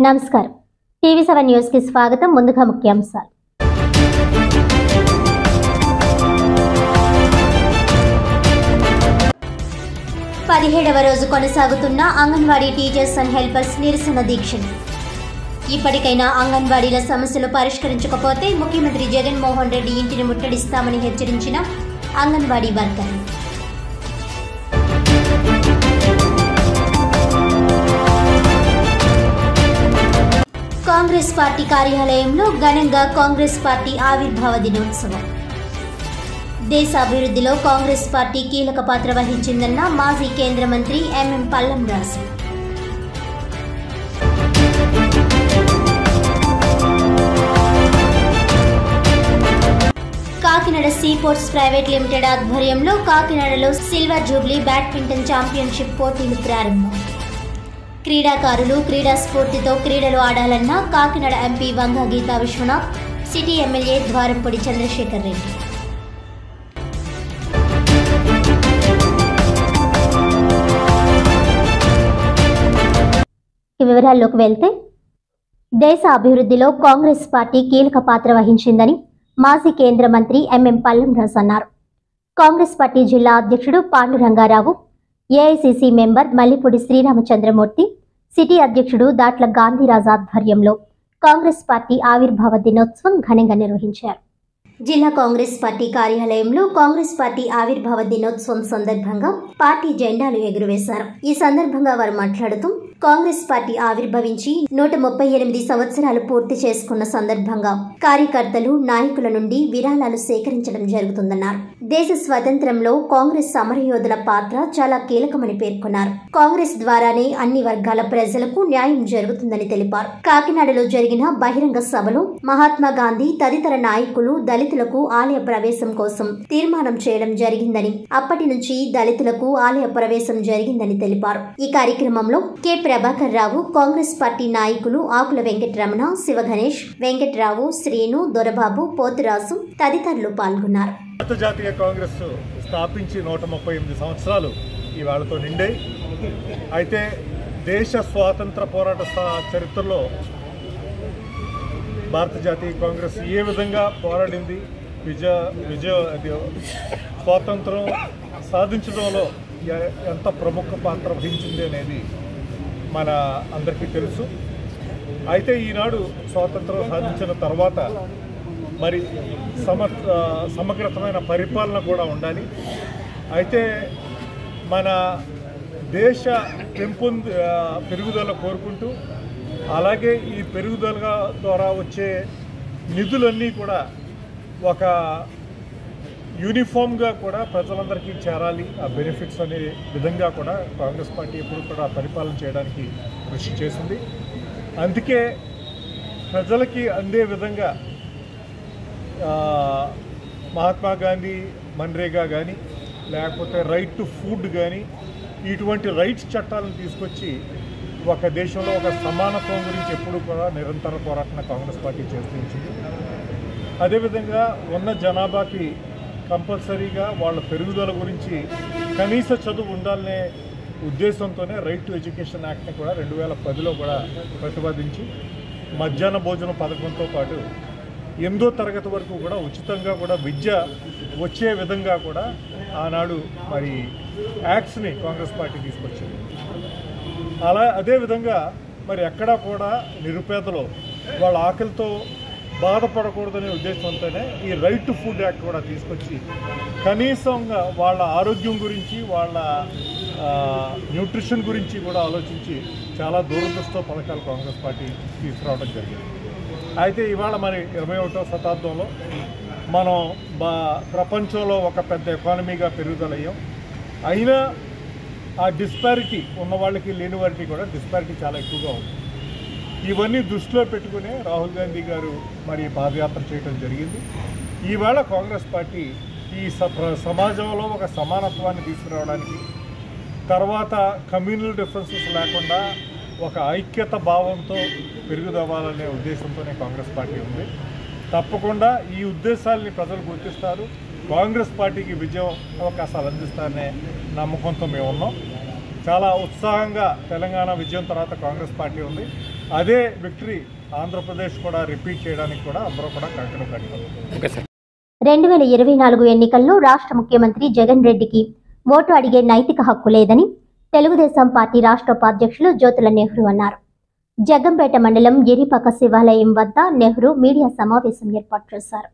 నమస్కారం టీవీ7 న్యూస్ కి స్వాగతం. ముందుగా ముఖ్యాంశాలు. పదిహేడవ రోజు కొనసాగుతున్న అంగన్వాడీ టీచర్స్ అండ్ హెల్పర్స్ నిరసన దీక్షలు. ఇప్పటికైనా అంగన్వాడీల సమస్యలు పరిష్కరించకపోతే ముఖ్యమంత్రి జగన్మోహన్ రెడ్డి ఇంటిని ముట్టడిస్తామని హెచ్చరించిన అంగన్వాడీ వర్కర్లు. కాంగ్రెస్ పార్టీ కార్యాలయంలో ఘనంగా కాంగ్రెస్ పార్టీ ఆవిర్భావ దినోత్సవం. దేశాభివృద్ధిలో కాంగ్రెస్ పార్టీ కీలక పాత్ర వహించిందన్న మాజీ కేంద్ర మంత్రి ఎంఎం పల్లం రాజు. కాకినాడ సీపోర్ట్స్ ప్రైవేట్ లిమిటెడ్ ఆధ్వర్యంలో కాకినాడలో సిల్వర్ జూబ్లీ బ్యాడ్మింటన్ ఛాంపియన్షిప్ పోటీలు ప్రారంభం. క్రీడాకారులు క్రీడా స్ఫూర్తితో క్రీడలు ఆడాలన్న కాకినాడ ఎంపీ వంగ గీతా విశ్వనాథ్, సిటీ ఎమ్మెల్యే ద్వారంపూడి చంద్రశేఖర్ రెడ్డి. వివరాల్లోకి వెళ్తే, దేశ అభివృద్ధిలో కాంగ్రెస్ పార్టీ కీలక పాత్ర వహించిందని మాజీ కేంద్ర మంత్రి ఎంఎం పల్లం రాజు అన్నారు. కాంగ్రెస్ పార్టీ జిల్లా అధ్యక్షుడు Panduranga Rao, AICC member Mallipudi Sriramachandramurthy, city అధ్యక్షుడు దాట్ల గాంధీరాజ్ ఆధ్వర్యంలో కాంగ్రెస్ పార్టీ ఆవిర్భావ దినోత్సవం ఘనంగా నిర్వహించారు. జిల్లా కాంగ్రెస్ పార్టీ కార్యాలయంలో కాంగ్రెస్ పార్టీ ఆవిర్భావ దినోత్సవం సందర్భంగా పార్టీ జెండాలు ఎగురవేశారు. ఈ సందర్భంగా వారు మాట్లాడుతూ, కాంగ్రెస్ పార్టీ ఆవిర్భవించి 138 సంవత్సరాలు పూర్తి చేసుకున్న సందర్భంగా కార్యకర్తలు, నాయకుల నుండి విరాళాలు సేకరించడం జరుగుతుందన్నారు. దేశ స్వాతంత్ర్యంలో కాంగ్రెస్ సమరయోధుల పాత్ర చాలా కీలకమని పేర్కొన్నారు. కాంగ్రెస్ ద్వారానే అన్ని వర్గాల ప్రజలకు న్యాయం జరుగుతుందని తెలిపారు. కాకినాడలో జరిగిన బహిరంగ సభలో మహాత్మా గాంధీ తదితర నాయకులు దళితులకు ఆలయ ప్రవేశం కోసం తీర్మానం చేయడం జరిగిందని, అప్పటి నుంచి దళితులకు ఆలయ ప్రవేశం జరిగిందని తెలిపారు. ఈ కార్యక్రమంలో కె ప్రభాకర్ రావు, కాంగ్రెస్ పార్టీ నాయకులు ఆకుల వెంకటరమణ, శివగణేష్, వెంకట్రావు, శ్రీను, దొరబాబు, పోతురాజు తదితరులు పాల్గొన్నారు. జాతీయ కాంగ్రెస్ స్థాపించి 138 సంవత్సరాలు ఇవాళతో నిండాయి. అయితే దేశ స్వాతంత్ర పోరాట చరిత్రలో భారత జాతీయ కాంగ్రెస్ ఏ విధంగా పోరాడింది, స్వాతంత్రం సాధించడంలో ఎంత ప్రముఖ పాత్ర వహించింది అనేది మన అందరికీ తెలుసు. అయితే ఈనాడు స్వాతంత్రం సాధించిన తర్వాత మరి సమగ్రతమైన పరిపాలన కూడా ఉండాలి. అయితే మన దేశ పెరుగుదల కోరుకుంటూ, అలాగే ఈ పెరుగుదల ద్వారా వచ్చే నిధులన్నీ కూడా ఒక యూనిఫామ్గా కూడా ప్రజలందరికీ చేరాలి, ఆ బెనిఫిట్స్ అనే విధంగా కూడా కాంగ్రెస్ పార్టీ ఎప్పుడు కూడా పరిపాలన చేయడానికి కృషి చేసింది. అందుకే ప్రజలకి అందే విధంగా మహాత్మా గాంధీ మన్రేగా కానీ, లేకపోతే రైట్ టు ఫుడ్ కానీ, ఇటువంటి రైట్స్ చట్టాలను తీసుకొచ్చి ఒక దేశంలో ఒక సమానత్వం గురించి ఎప్పుడు కూడా నిరంతర పోరాటం కాంగ్రెస్ పార్టీ చేస్తుంది. అదేవిధంగా ఉన్న జనాభాకి కంపల్సరీగా వాళ్ళ పెరుగుదల గురించి కనీస చదువు ఉండాలనే ఉద్దేశంతోనే రైట్ టు ఎడ్యుకేషన్ యాక్ట్ని కూడా 2010లో కూడా ప్రతిపాదించి మధ్యాహ్న భోజన పథకంతో పాటు 8వ తరగతి వరకు కూడా ఉచితంగా కూడా విద్య వచ్చే విధంగా కూడా ఆనాడు మరి యాక్ట్స్ని కాంగ్రెస్ పార్టీ తీసుకొచ్చింది. అదేవిధంగా మరి ఎక్కడా కూడా నిరుపేదలు వాళ్ళ ఆకలితో బాధపడకూడదనే ఉద్దేశంతోనే ఈ రైట్ టు ఫుడ్ యాక్ట్ కూడా తీసుకొచ్చి కనీసంగా వాళ్ళ ఆరోగ్యం గురించి, వాళ్ళ న్యూట్రిషన్ గురించి కూడా ఆలోచించి చాలా దూరదృష్టితో పథకాలు కాంగ్రెస్ పార్టీ తీసుకురావడం జరిగింది. అయితే ఇవాళ మరి 21వ శతాబ్దంలో మనం ప్రపంచంలో ఒక పెద్ద ఎకానమీగా పెరుగుదలయ్యాం. అయినా ఆ డిస్పారిటీ ఉన్న వాళ్ళకి లేని వారికి కూడా డిస్పారిటీ చాలా ఎక్కువగా ఉంది. ఇవన్నీ దృష్టిలో పెట్టుకునే రాహుల్ గాంధీ గారు మరి పాదయాత్ర చేయడం జరిగింది. ఈవేళ కాంగ్రెస్ పార్టీ ఈ సమాజంలో ఒక సమానత్వాన్ని తీసుకురావడానికి, తర్వాత కమ్యూనల్ డిఫరెన్సెస్ లేకుండా ఒక ఐక్యత భావంతో పెరుగుదవ్వాలనే ఉద్దేశంతోనే కాంగ్రెస్ పార్టీ ఉంది. తప్పకుండా ఈ ఉద్దేశాలని ప్రజలు గుర్తిస్తారు, కాంగ్రెస్ పార్టీకి విజయం అవకాశాలు అందిస్తారనే నమ్మకంతో మేము ఉన్నాం. చాలా ఉత్సాహంగా తెలంగాణ విజయం తర్వాత కాంగ్రెస్ పార్టీ ఉంది. అదే విక్టరీ ఆంధ్రప్రదేశ్ కూడా రిపీట్ చేయడానికి కూడా అందరూ కూడా కంకణం కట్టారు. 2024 ఎన్నికల్లో రాష్ట్ర ముఖ్యమంత్రి జగన్ రెడ్డికి ఓటు అడిగే నైతిక హక్కు లేదని తెలుగుదేశం పార్టీ రాష్ట్ర ఉపాధ్యక్షులు జ్యోతుల నెహ్రూ అన్నారు. జగ్గంపేట మండలం ఎరిపక శివాలయం వద్ద నెహ్రూ మీడియా సమావేశం ఏర్పాటు చేశారు.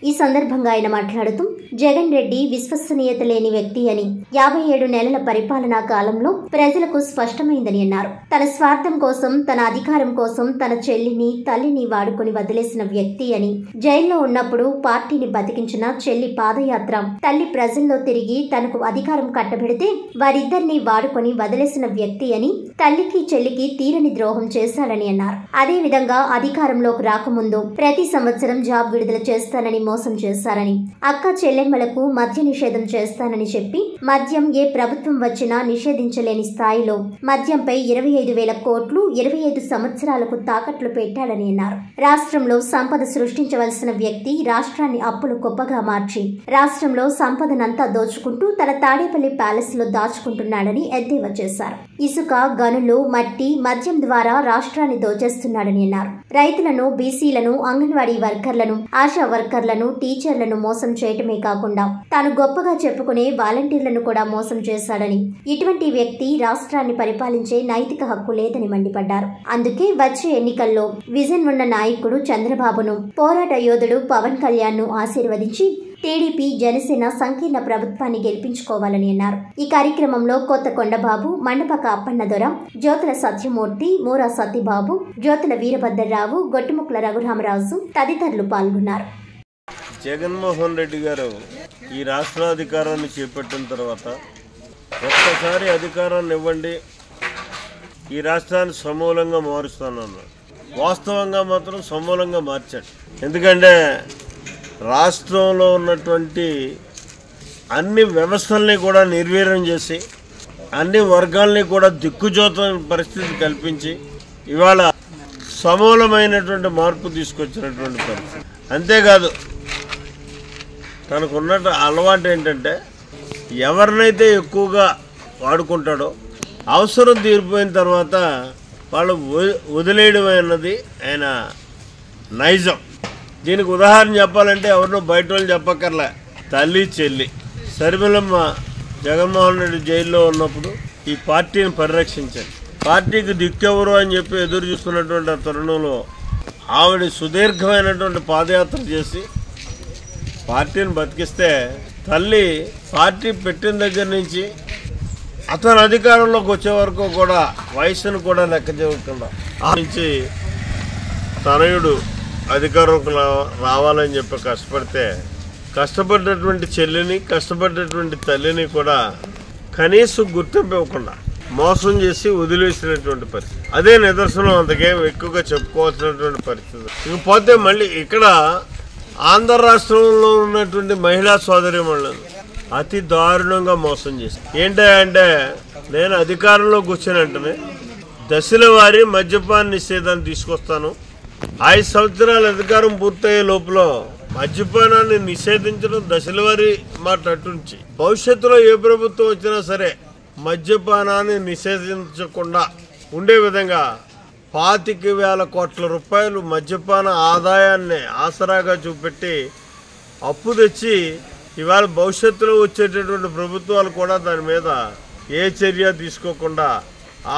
ఈ సందర్భంగా ఆయన మాట్లాడుతూ జగన్ రెడ్డి విశ్వసనీయత లేని వ్యక్తి అని 57 నెలల పరిపాలనా కాలంలో ప్రజలకు స్పష్టమైందని అన్నారు. తన స్వార్థం కోసం, తన అధికారం కోసం తన చెల్లిని, తల్లిని వాడుకొని వదిలేసిన వ్యక్తి అని, జైల్లో ఉన్నప్పుడు పార్టీని బతికించిన చెల్లి పాదయాత్ర, తల్లి ప్రజల్లో తిరిగి తనకు అధికారం కట్టబెడితే వారిద్దరిని వాడుకొని వదిలేసిన వ్యక్తి అని, తల్లికి చెల్లికి తీరని ద్రోహం చేశాడని అన్నారు. అదేవిధంగా అధికారంలోకి రాకముందు ప్రతి సంవత్సరం జాబ్ విడుదల చేస్తానని మోసం చేశారని, అక్క చెల్లెమ్మలకు మద్య నిషేధం చేస్తానని చెప్పి మద్యం ఏ ప్రభుత్వం వచ్చినా నిషేధించలేని స్థాయిలో మద్యంపై 25,000 కోట్లు 25 సంవత్సరాలకు తాకట్లు పెట్టాడని అన్నారు. రాష్ట్రంలో సంపద సృష్టించవలసిన వ్యక్తి రాష్ట్రాన్ని అప్పులు కుప్పగా మార్చి రాష్ట్రంలో సంపదనంతా దోచుకుంటూ తన తాడేపల్లి ప్యాలెస్ లో దాచుకుంటున్నాడని ఎద్దేవా చేశారు. ఇసుక, గనులు, మట్టి, మద్యం ద్వారా రాష్ట్రాన్ని దోచేస్తున్నాడని అన్నారు. రైతులను, బీసీలను, అంగన్వాడీ వర్కర్లను, ఆశా వర్కర్లను, టీచర్లను మోసం చేయటమే కాకుండా తాను గొప్పగా చెప్పుకునే వాలంటీర్లను కూడా మోసం చేశాడని, ఇటువంటి వ్యక్తి రాష్ట్రాన్ని పరిపాలించే నైతిక హక్కు లేదని మండిపడ్డారు. అందుకే వచ్చే ఎన్నికల్లో విజన్ ఉన్న నాయకుడు చంద్రబాబును, పోరాట యోధుడు పవన్ కళ్యాణ్ ను ఆశీర్వదించి టీడీపీ, జనసేన సంకీర్ణ ప్రభుత్వాన్ని గెలిపించుకోవాలని అన్నారు. ఈ కార్యక్రమంలో కొత్త కొండబాబు, మండపక అప్పన్నదొర, జ్యోతుల సత్యమూర్తి, మూరా సత్యబాబు, జ్యోతుల వీరభద్రరావు, గొట్టిముక్కల రఘురామరాజు తదితరులు పాల్గొన్నారు. జగన్మోహన్ రెడ్డి గారు ఈ రాష్ట్రాధికారాన్ని చేపట్టిన తర్వాత ఒక్కసారి అధికారాన్ని ఇవ్వండి, ఈ రాష్ట్రాన్ని సమూలంగా మారుస్తానన్నాడు. వాస్తవంగా మాత్రం సమూలంగా మార్చాడు. ఎందుకంటే రాష్ట్రంలో ఉన్నటువంటి అన్ని వ్యవస్థల్ని కూడా నిర్వీర్యం చేసి అన్ని వర్గాల్ని కూడా దిక్కుజోత పరిస్థితి కల్పించి ఇవాళ సమూలమైనటువంటి మార్పు తీసుకొచ్చినటువంటి పరిస్థితి. అంతేకాదు తనకున్న అలవాటు ఏంటంటే ఎవరినైతే ఎక్కువగా వాడుకుంటాడో అవసరం తీరిపోయిన తర్వాత వాళ్ళు వదిలేయడం అన్నది ఆయన నైజం. దీనికి ఉదాహరణ చెప్పాలంటే ఎవరినో బయట వాళ్ళు చెప్పక్కర్లే, తల్లి చెల్లి శర్మిలమ్మ జగన్మోహన్ రెడ్డి జైల్లో ఉన్నప్పుడు ఈ పార్టీని పరిరక్షించారు. పార్టీకి దిక్కెవరు అని చెప్పి ఎదురు చూస్తున్నటువంటి ఆ తరుణంలో ఆవిడ సుదీర్ఘమైనటువంటి పాదయాత్ర చేసి పార్టీని బతికిస్తే తల్లి పార్టీ పెట్టిన దగ్గర నుంచి అతను అధికారంలోకి వచ్చే వరకు కూడా వయసును కూడా లెక్క చేయకుండా ఆ నుంచి తనయుడు అధికారంలోకి రావాలని చెప్పి కష్టపడితే కష్టపడ్డటువంటి చెల్లిని, కష్టపడ్డటువంటి తల్లిని కూడా కనీసం గుర్తింపు ఇవ్వకుండా మోసం చేసి వదిలేసినటువంటి పరిస్థితి. అదే నిదర్శనం. అంతకేం ఎక్కువగా చెప్పుకోవాల్సినటువంటి పరిస్థితి. ఇకపోతే మళ్ళీ ఇక్కడ ఆంధ్ర రాష్ట్రంలో ఉన్నటువంటి మహిళా సోదరీమణులను అతి దారుణంగా మోసం చేసి ఏంటంటే నేను అధికారంలోకి వచ్చిన వెంటనే దశల వారీ మద్యపాన నిషేధాన్ని తీసుకొస్తాను, 5 సంవత్సరాల అధికారం పూర్తయ్యే లోపల మద్యపానాన్ని నిషేధించడం దశల వారీ మాట అటుంచి భవిష్యత్తులో ఏ ప్రభుత్వం వచ్చినా సరే మద్యపానాన్ని నిషేధించకుండా ఉండే విధంగా 25,000 కోట్ల రూపాయలు మద్యపాన ఆదాయాన్ని ఆసరాగా చూపెట్టి అప్పు తెచ్చి ఇవాళ భవిష్యత్తులో వచ్చేటటువంటి ప్రభుత్వాలు కూడా దాని మీద ఏ చర్య తీసుకోకుండా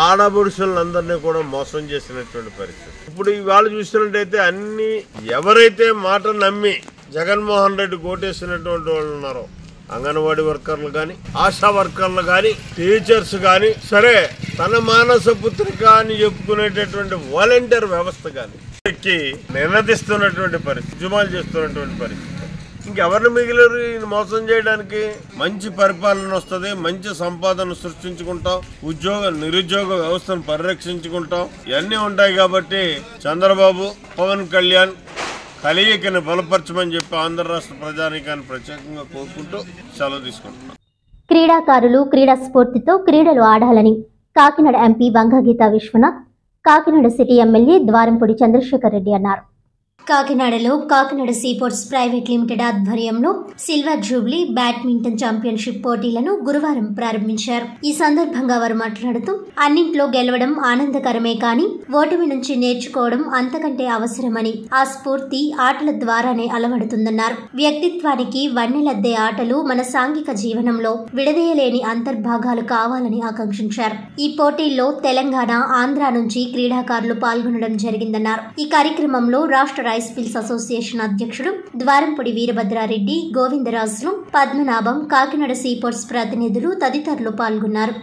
ఆడబడుషులందరినీ కూడా మోసం చేసినటువంటి పరిస్థితి. ఇప్పుడు ఇవాళ చూసినట్టయితే అన్ని ఎవరైతే మాట నమ్మి జగన్మోహన్ రెడ్డి కోటేసినటువంటి వాళ్ళు ఉన్నారో అంగన్వాడీ వర్కర్లు కానీ, ఆశా వర్కర్లు కానీ, టీచర్స్ కానీ సరే తన మానస పుత్రిక అని చెప్పుకునేటటువంటి వాలంటీర్ వ్యవస్థ కానీ నినదిస్తున్నటువంటి పరిస్థితి, ఉద్యమాలు చేస్తున్నటువంటి పరిస్థితి. ఇంకెవరిని మిగిలిరు మోసం చేయడానికి? మంచి పరిపాలన వస్తుంది, మంచి సంపాదన సృష్టించుకుంటాం, నిరుద్యోగ వ్యవస్థను పరిరక్షించుకుంటాం, ఇవన్నీ ఉంటాయి. కాబట్టి చంద్రబాబు, పవన్ కళ్యాణ్ కలియికను బలపరచమని చెప్పి ఆంధ్ర రాష్ట్ర ప్రజానీకాన్ని ప్రత్యేకంగా కోరుకుంటూ సెలవు తీసుకుంటున్నాం. క్రీడాకారులు క్రీడా స్ఫూర్తితో క్రీడలు ఆడాలని Kakinada MP Vangageetha Viswanath, Kakinada city MLA Dwarampudi Chandrasekhar Reddy అన్నారు. కాకినాడలో కాకినాడ సీపోర్ట్స్ ప్రైవేట్ లిమిటెడ్ ఆధ్వర్యంలో సిల్వర్ జూబ్లీ బ్యాడ్మింటన్ ఛాంపియన్షిప్ పోటీలను గురువారం ప్రారంభించారు. ఈ సందర్భంగా వారు మాట్లాడుతూ అన్నింట్లో గెలవడం ఆనందకరమే కానీ ఓటమి నుంచి నేర్చుకోవడం అంతకంటే అవసరమని, ఆ స్ఫూర్తి ఆటల ద్వారానే అలవడుతుందన్నారు. వ్యక్తిత్వానికి వన్నెలద్దే ఆటలు మన సాంఘిక జీవనంలో విడదీయలేని అంతర్భాగాలు కావాలని ఆకాంక్షించారు. ఈ పోటీల్లో తెలంగాణ, ఆంధ్ర నుంచి క్రీడాకారులు పాల్గొనడం జరిగిందన్నారు. ఈ కార్యక్రమంలో రాష్ట్ర రైస్ మిల్స్ అసోసియేషన్ అధ్యక్షుడు ద్వారంపూడి వీరభద్రారెడ్డి, గోవిందరాజులు, పద్మనాభం, కాకినాడ సీపోర్ట్స్ ప్రతినిధులు తదితరులు పాల్గొన్నారు.